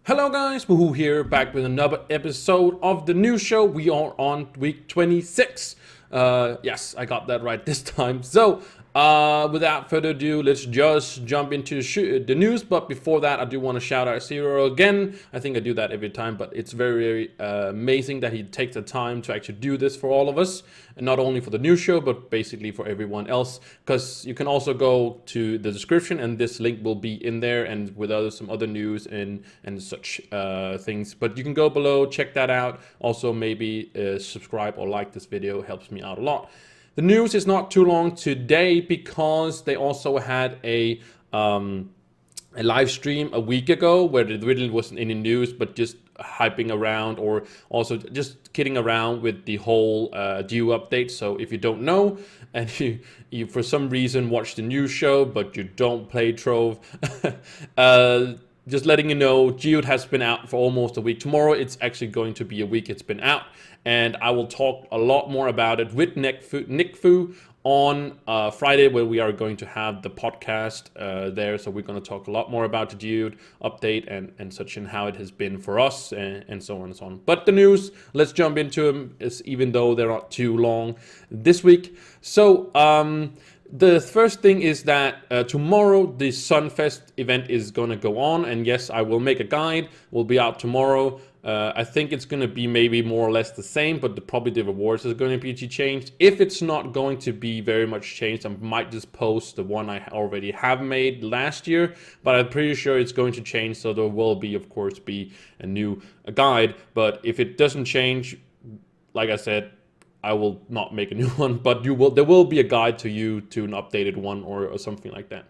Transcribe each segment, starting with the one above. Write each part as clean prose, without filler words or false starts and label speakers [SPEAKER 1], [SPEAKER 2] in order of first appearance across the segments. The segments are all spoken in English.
[SPEAKER 1] Hello guys, Woohoo here, back with another episode of the new show. We are on week 26. Yes, I got that right this time. So, without further ado, let's just jump into the news. But before that, I do want to shout out Zero again. I think I do that every time, but it's very, very amazing that he takes the time to actually do this for all of us. And not only for the new show, but basically for everyone else. Because you can also go to the description and this link will be in there and with some other news and such things. But you can go below, check that out. Also, maybe subscribe or like this video, helps me out a lot. The news is not too long today because they also had a live stream a week ago where there really wasn't any news, but just hyping around or also just kidding around with the whole due update. So if you don't know and you for some reason watch the news show but you don't play Trove, just letting you know, Geode has been out for almost a week. Tomorrow it's actually going to be a week it's been out, and I will talk a lot more about it with Nick Fu on Friday, where we are going to have the podcast there. So we're going to talk a lot more about the Geode update and such, and how it has been for us and so on and so on. But the news, let's jump into them, even though they're not too long this week. So the first thing is that tomorrow the Sunfest event is going to go on, and yes, I will make a guide. Will be out tomorrow. I think it's going to be maybe more or less the same, but probably the rewards is going to be changed. If it's not going to be very much changed, I might just post the one I already have made last year, but I'm pretty sure it's going to change, so there will be, of course, be a new guide. But if it doesn't change, like I said, I will not make a new one, but there will be a guide to you to an updated one or something like that.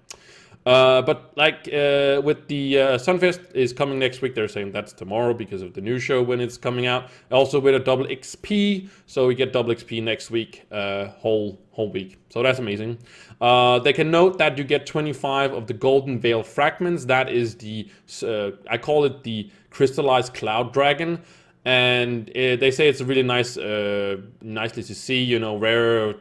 [SPEAKER 1] But like with the Sunfest is coming next week, they're saying that's tomorrow because of the new show when it's coming out. Also with a double XP, so we get double XP next week, whole week. So that's amazing. They can note that you get 25 of the Golden Veil fragments. That is the I call it the crystallized cloud dragon. And they say it's a really nice, nicely to see, you know, rare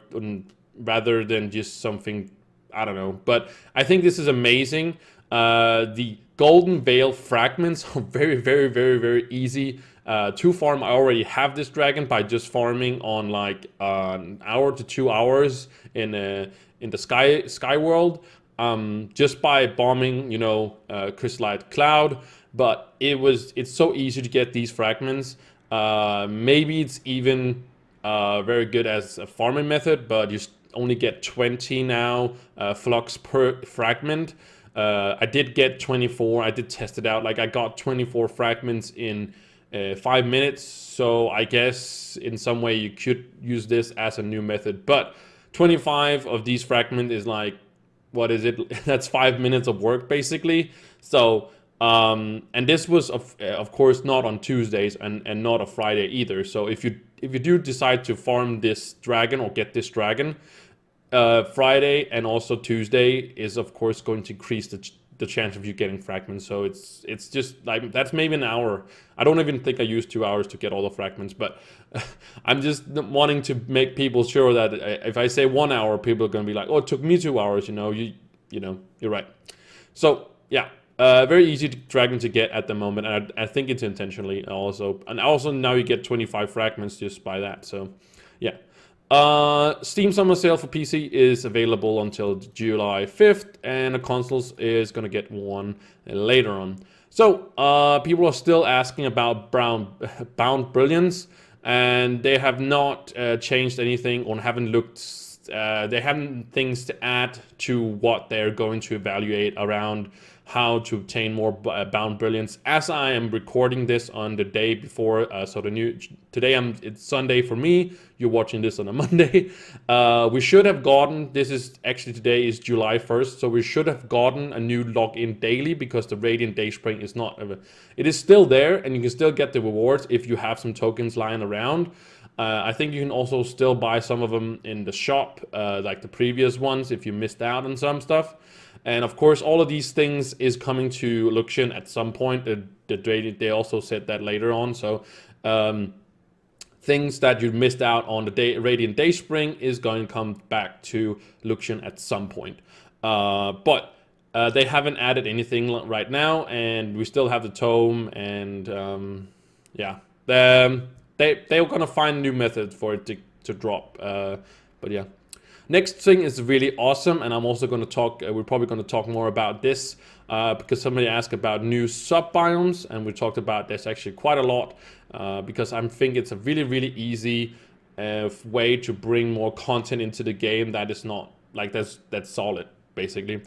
[SPEAKER 1] rather than just something, I don't know. But I think this is amazing. The Golden Veil fragments are very, very, very, very easy to farm. I already have this dragon by just farming on like an hour to 2 hours in the sky world, just by bombing, you know, crystallized cloud. But it's so easy to get these fragments. Maybe it's even very good as a farming method, but you only get 20 now flux per fragment. I did get 24. I did test it out. Like I got 24 fragments in 5 minutes. So I guess in some way you could use this as a new method. But 25 of these fragments is like, what is it? That's 5 minutes of work basically. So and this was of course not on Tuesdays and not a Friday either. So if you do decide to farm this dragon or get this dragon, Friday and also Tuesday is of course going to increase the chance of you getting fragments. So it's just like that's maybe an hour. I don't even think I used 2 hours to get all the fragments, but I'm just wanting to make people sure that if I say 1 hour, people are going to be like, oh, it took me 2 hours. You know, you're right. So yeah. Very easy dragon to get at the moment, and I think it's intentionally also. And also now you get 25 fragments just by that, so yeah. Steam Summer Sale for PC is available until July 5th, and the consoles is going to get one later on. So, people are still asking about Bound Brilliance, and they have not changed anything or haven't looked. They haven't things to add to what they're going to evaluate around how to obtain more Bound Brilliance. As I am recording this on the day before, so today it's Sunday for me. You're watching this on a Monday. We should have gotten, today is July 1st, so we should have gotten a new login daily because the Radiant Dayspring is not, it is still there and you can still get the rewards if you have some tokens lying around. I think you can also still buy some of them in the shop, like the previous ones, if you missed out on some stuff. And of course, all of these things is coming to Luxian at some point. They also said that later on. So things that you missed out on the Radiant Dayspring is going to come back to Luxian at some point. But They haven't added anything right now, and we still have the tome, and yeah, they're gonna find a new method for it to drop. But yeah. Next thing is really awesome, and I'm also going to talk, we're probably going to talk more about this because somebody asked about new sub-biomes, and we talked about this actually quite a lot because I think it's a really, really easy way to bring more content into the game that is not, like, that's solid, basically.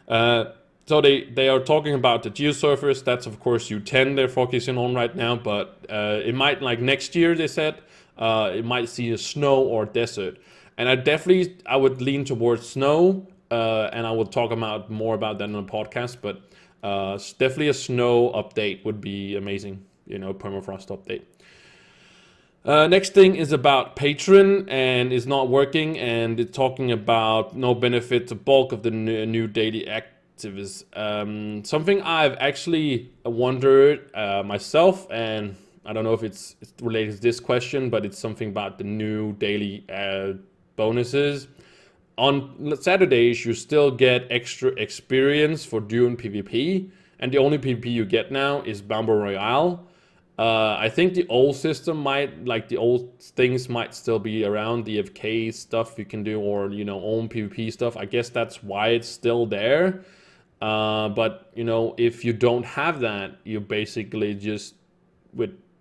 [SPEAKER 1] So they are talking about the geosurface. That's, of course, U10 they're focusing on right now, but it might, like next year, they said, it might see a snow or desert. And I would lean towards snow, and I will talk about more about that in the podcast. But definitely a snow update would be amazing. Permafrost update. Next thing is about Patron, and it's not working, and it's talking about no benefit to bulk of the new daily activists. Something I've actually wondered myself, and I don't know if it's related to this question, but it's something about the new daily bonuses. On Saturdays, you still get extra experience for doing PvP, and the only PvP you get now is Battle Royale. I think the old system the old things might still be around, the FK stuff you can do, or own PvP stuff. I guess that's why it's still there. But if you don't have that, you basically just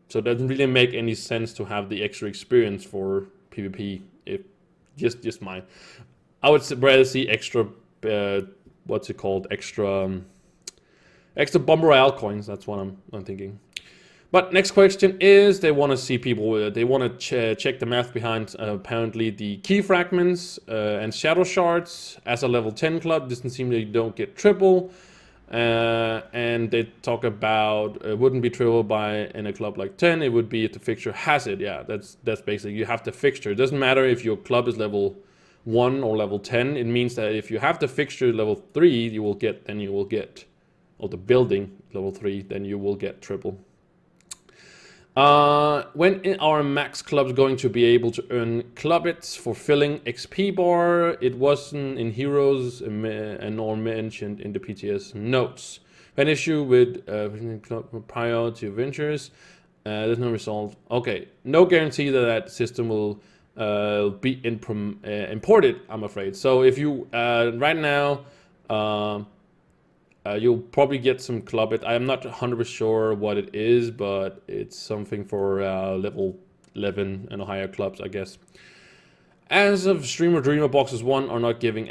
[SPEAKER 1] so it doesn't really make any sense to have the extra experience for PvP. If just mine, I would rather see extra what's it called, extra Bomb Royale coins. That's what I'm thinking. But next question is, they want to see people, they want to check the math behind apparently the key fragments and shadow shards. As a level 10 club, doesn't seem that you don't get triple. And they talk about it wouldn't be triple in a club like 10, it would be if the fixture has it. Yeah, that's basically, you have the fixture. It doesn't matter if your club is level 1 or level 10. It means that if you have the fixture level 3, you will get, or the building level 3, then you will get triple. When are max clubs going to be able to earn clubbits for filling XP bar? It wasn't in Heroes nor mentioned in the PTS notes. An issue with club prior to Ventures. There's no result. Okay, no guarantee that system will be imported, I'm afraid. So if you right now you'll probably get some clubbit. I'm not 100% sure what it is, but it's something for level 11 and higher clubs, I guess. As of Streamer Dreamer boxes 1 are not given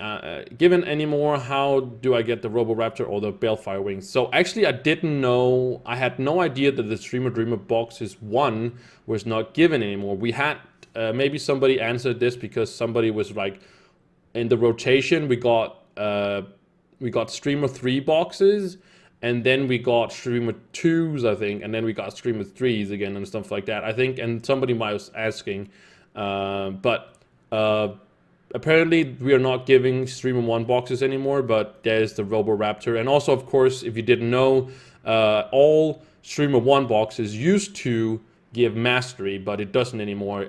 [SPEAKER 1] anymore, how do I get the Roboraptor or the Balefire Wings? So actually I didn't know, I had no idea that the Streamer Dreamer boxes 1 was not given anymore. We had, maybe somebody answered this because somebody was like, in the rotation we got Streamer 3 boxes, and then we got Streamer 2s, I think, and then we got Streamer 3s again and stuff like that, I think, and somebody might was asking, but apparently we are not giving Streamer 1 boxes anymore, but there's the Roboraptor. And also, of course, if you didn't know, all Streamer 1 boxes used to give mastery, but it doesn't anymore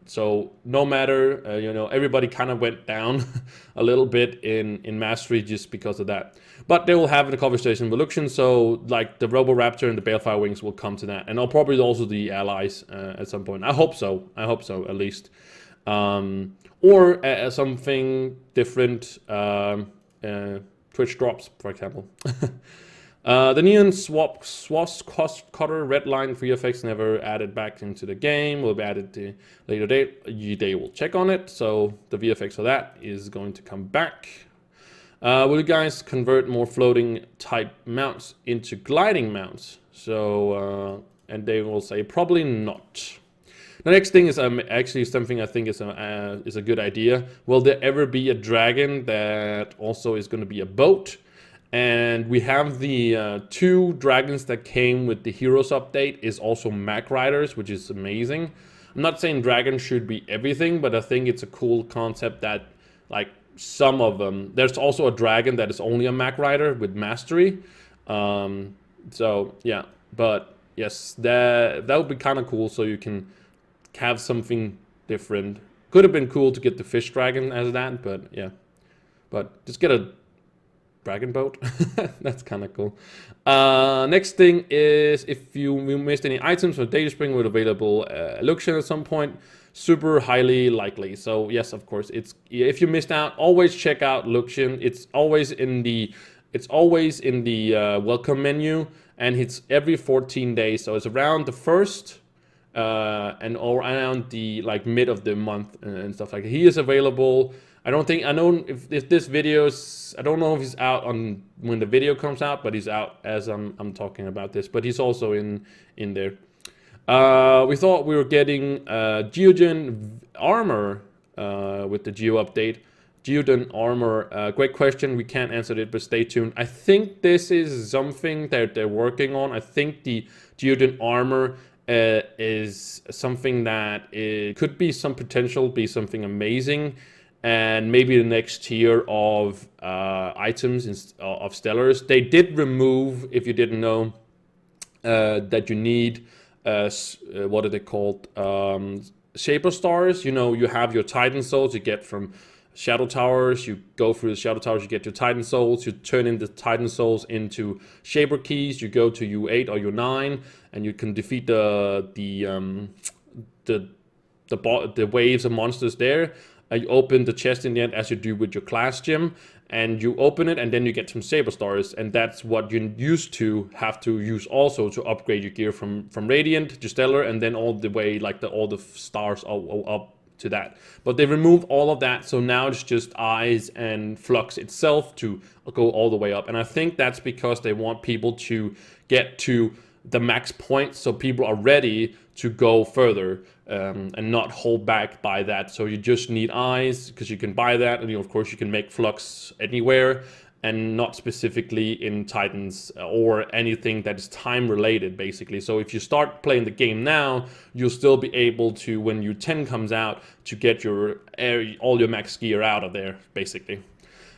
[SPEAKER 1] so no matter, everybody kind of went down a little bit in mastery just because of that. But they will have the conversation with Luxian, so like the Roboraptor and the Balefire Wings will come to that, and I'll probably also the allies at some point. I hope so at least. Or something different, Twitch drops, for example. The Neon Swass Cost Cutter Red Line for effects never added back into the game. Will be added to later date. They will check on it. So the VFX for that is going to come back. Will you guys convert more floating type mounts into gliding mounts? So and they will say probably not. The next thing is actually something I think is a good idea. Will there ever be a dragon that also is going to be a boat? And we have the 2 dragons that came with the Heroes update is also Mac Riders, which is amazing. I'm not saying dragons should be everything, but I think it's a cool concept that, like, some of them. There's also a dragon that is only a Mac Rider with mastery. So yeah, but yes, that would be kind of cool. So you can have something different. Could have been cool to get the fish dragon as that, but yeah. But just get a dragon boat. That's kind of cool. Next thing is if you missed any items from Data Spring with available Luxian at some point, super highly likely. So yes, of course, it's if you missed out, always check out Luxian. It's always in the welcome menu, and it's every 14 days. So it's around the first and around the like mid of the month and stuff like that. He is available. I know if this video's, I don't know if he's out on when the video comes out, but he's out as I'm talking about this. But he's also in there. We thought we were getting Geogen armor with the Geo update. Geogen armor, great question. We can't answer it, but stay tuned. I think this is something that they're working on. I think the Geogen armor is something that it could be some potential, be something amazing. And maybe the next tier of items of Stellars. They did remove, if you didn't know, that you need, what are they called? Shaper stars. You know, you have your Titan souls you get from Shadow Towers. You go through the Shadow Towers, you get your Titan souls. You turn in the Titan souls into Shaper keys. You go to U8 or U9, and you can defeat the waves of monsters there. You open the chest in the end as you do with your class gem, and you open it, and then you get some Saber Stars, and that's what you used to have to use also to upgrade your gear from Radiant to Stellar, and then all the way like all the stars up to that. But they removed all of that, so now it's just Eyes and Flux itself to go all the way up, and I think that's because they want people to get to the max point, so people are ready to go further and not hold back by that. So you just need Eyes because you can buy that, and of course you can make Flux anywhere and not specifically in Titans or anything that is time related basically. So if you start playing the game now, you'll still be able to, when U10 comes out, to get all your max gear out of there basically.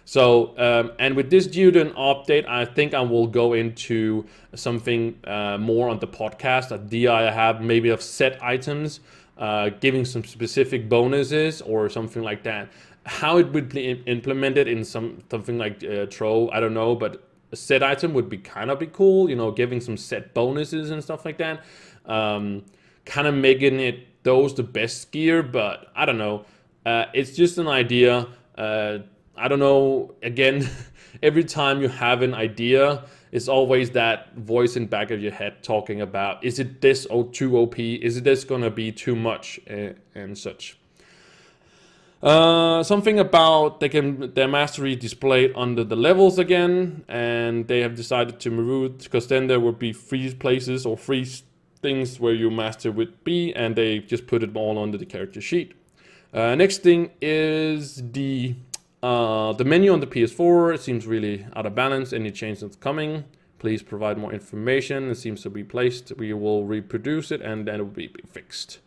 [SPEAKER 1] So, and with this Geoden update, I think I will go into something more on the podcast. I have maybe of set items, giving some specific bonuses or something like that. How it would be implemented in something like Trove, I don't know, but a set item would be cool, you know, giving some set bonuses and stuff like that. Kind of making it those the best gear, but I don't know. It's just an idea. I don't know, again, every time you have an idea, it's always that voice in the back of your head talking about, is it this too OP? Is it this gonna be too much and such? Something about their mastery displayed under the levels again, and they have decided to remove it because then there would be free places or free things where you master with B, and they just put it all under the character sheet. Next thing is the menu on the PS4. It seems really out of balance. Any change that's coming, please provide more information. It seems to be placed. We will reproduce it and then it will be fixed.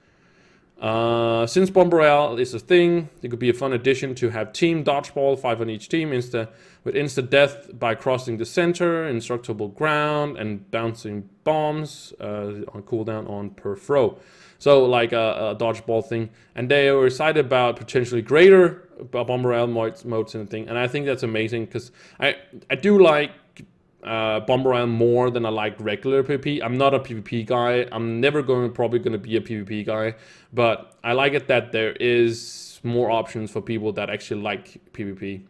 [SPEAKER 1] Since Bomb Royale is a thing, it could be a fun addition to have team dodgeball, 5 on each team, with instant death by crossing the center, indestructible ground, and bouncing bombs on cooldown on per throw. So like a dodgeball thing, and they were excited about potentially greater Bomb Royale modes and thing, and I think that's amazing because I do like Bomb Royale more than I like regular PvP. I'm not a PvP guy. I'm never probably going to be a PvP guy, but I like it that there is more options for people that actually like PvP.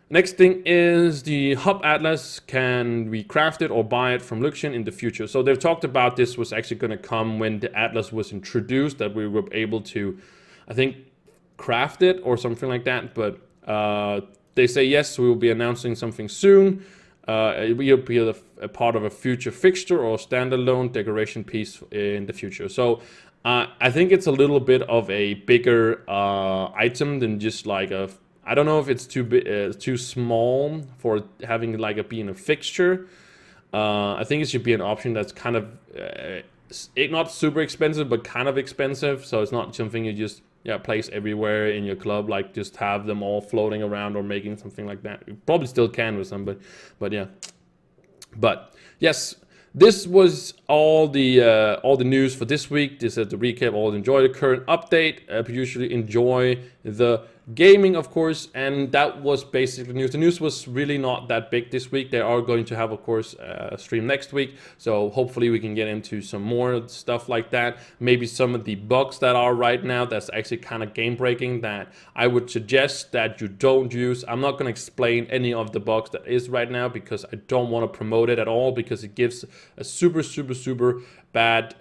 [SPEAKER 1] Next thing is the Hub Atlas. Can we craft it or buy it from Luxian in the future? So they've talked about this was actually going to come when the Atlas was introduced, that we were able to, I think, craft it or something like that. But they say yes, we will be announcing something soon. It will be a part of a future fixture or standalone decoration piece in the future. So I think it's a little bit of a bigger item than just like a, I don't know if it's too small for having like being a fixture. I think it should be an option that's kind of not super expensive, but kind of expensive. So it's not something you just place everywhere in your club, like just have them all floating around or making something like that. You probably still can with some, but yeah. But yes, this was all the news for this week. This is the recap. All enjoy the current update. Usually enjoy the gaming, of course, and that was basically news. The news was really not that big this week. They are going to have, of course, a stream next week, so hopefully we can get into some more stuff like that. Maybe some of the bugs that are right now that's actually kind of game breaking that I would suggest that you don't use. I'm not going to explain any of the bugs that is right now because I don't want to promote it at all, because it gives a super bad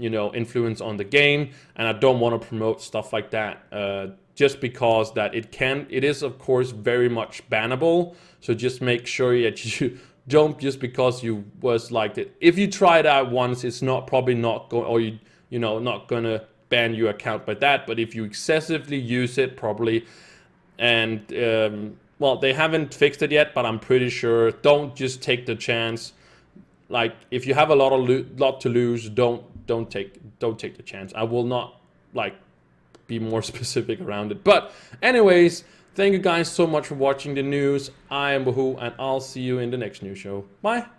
[SPEAKER 1] influence on the game, and I don't want to promote stuff like that just because that it is of course very much bannable. So just make sure that you don't, just because you was like it. If you try it out once, it's probably not going, or not gonna ban your account by that. But if you excessively use it, probably, and well, they haven't fixed it yet, but I'm pretty sure. Don't just take the chance. Like, if you have a lot to lose, don't take the chance. I will not be more specific around it. But anyways, thank you guys so much for watching the news. I am Wahoo, and I'll see you in the next news show. Bye.